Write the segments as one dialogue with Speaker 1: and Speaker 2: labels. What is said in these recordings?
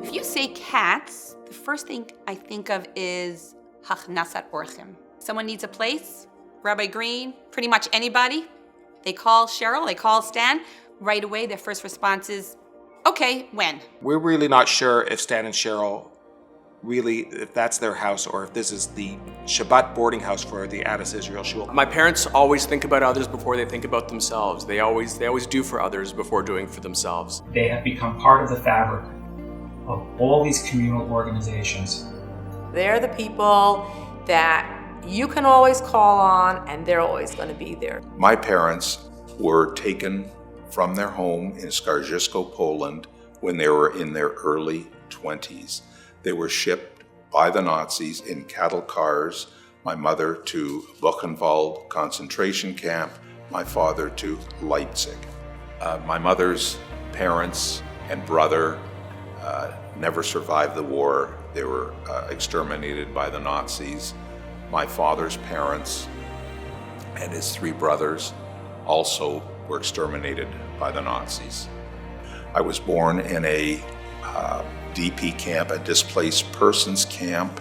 Speaker 1: If you say Katz, the first thing I think of is Hachnasat Orchim. Someone needs a place, Rabbi Green, pretty much anybody. They call Sheryl, they call Stan. Right away, their first response is, okay, when?
Speaker 2: We're really not sure if Stan and Sheryl if that's their house or if this is the Shabbat boarding house for the Addis Israel Shul.
Speaker 3: My parents always think about others before they think about themselves. They always do for others before doing for themselves.
Speaker 4: They have become part of the fabric of all these communal organizations.
Speaker 5: They're the people that you can always call on, and they're always going to be there.
Speaker 6: My parents were taken from their home in Skarżysko, Poland, when they were in their early 20s. They were shipped by the Nazis in cattle cars, my mother to Buchenwald concentration camp, my father to Leipzig. My mother's parents and brother never survived the war. They were exterminated by the Nazis. My father's parents and his 3 brothers also were exterminated by the Nazis. I was born in a DP camp, a displaced persons camp,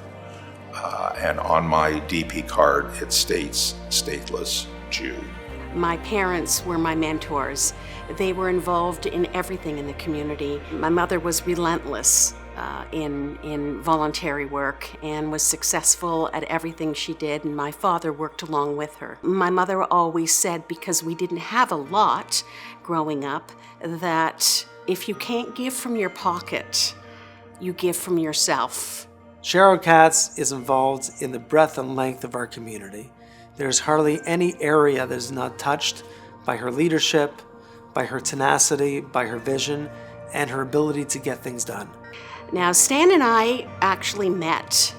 Speaker 6: and on my DP card it states stateless Jew.
Speaker 7: My parents were my mentors. They were involved in everything in the community. My mother was relentless in voluntary work and was successful at everything she did, and my father worked along with her. My mother always said, because we didn't have a lot growing up, that if you can't give from your pocket, you give from yourself.
Speaker 8: Sheryl Katz is involved in the breadth and length of our community. There's hardly any area that is not touched by her leadership, by her tenacity, by her vision, and her ability to get things done.
Speaker 7: Now, Stan and I actually met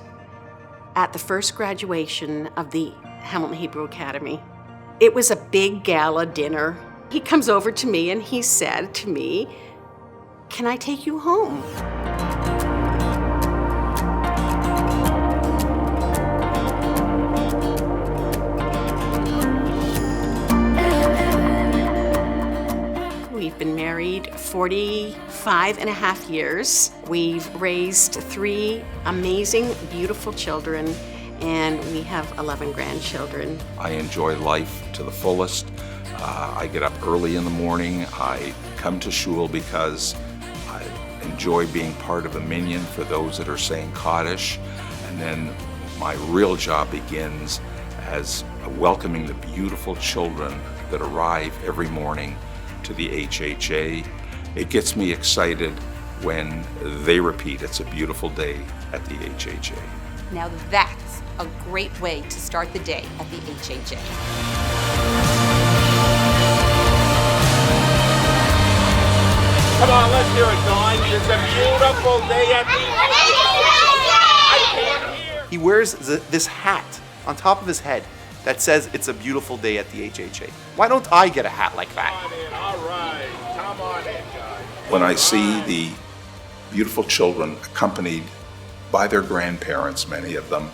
Speaker 7: at the first graduation of the Hamilton Hebrew Academy. It was a big gala dinner. He comes over to me and he said to me, "Can I take you home?" We've been married 45 and a half years. We've raised 3 amazing, beautiful children, and we have 11 grandchildren.
Speaker 6: I enjoy life to the fullest. I get up early in the morning. I come to shul because I enjoy being part of a minyan for those that are saying Kaddish. And then my real job begins as welcoming the beautiful children that arrive every morning to the HHA. It gets me excited when they repeat, "It's a beautiful day at the HHA."
Speaker 1: Now that's a great way to start the day at the HHA.
Speaker 9: Come on, let's hear it, Dawn. It's a beautiful day at the I can't hear.
Speaker 10: He wears this hat on top of his head that says it's a beautiful day at the HHA. Why don't I get a hat like that?
Speaker 9: Come on in, all right. Come on in, guys.
Speaker 6: When I see the beautiful children accompanied by their grandparents, many of them,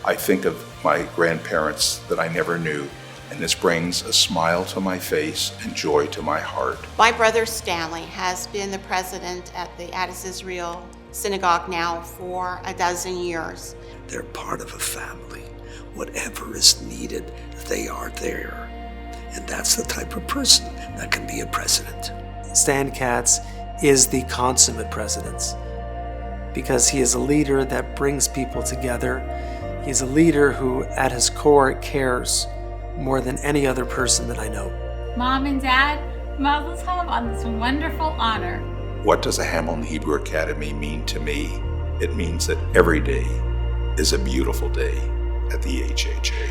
Speaker 6: I think of my grandparents that I never knew, and this brings a smile to my face and joy to my heart.
Speaker 11: My brother Stanley has been the president at the Addis Israel Synagogue now for 12 years.
Speaker 12: They're part of a family. Whatever is needed, they are there. And that's the type of person that can be a president.
Speaker 8: Stan Katz is the consummate president because he is a leader that brings people together. He's a leader who, at his core, cares more than any other person that I know.
Speaker 13: Mom and Dad, Mazel Tov on this wonderful honor.
Speaker 6: What does a Hamilton Hebrew Academy mean to me? It means that every day is a beautiful day at the HHA.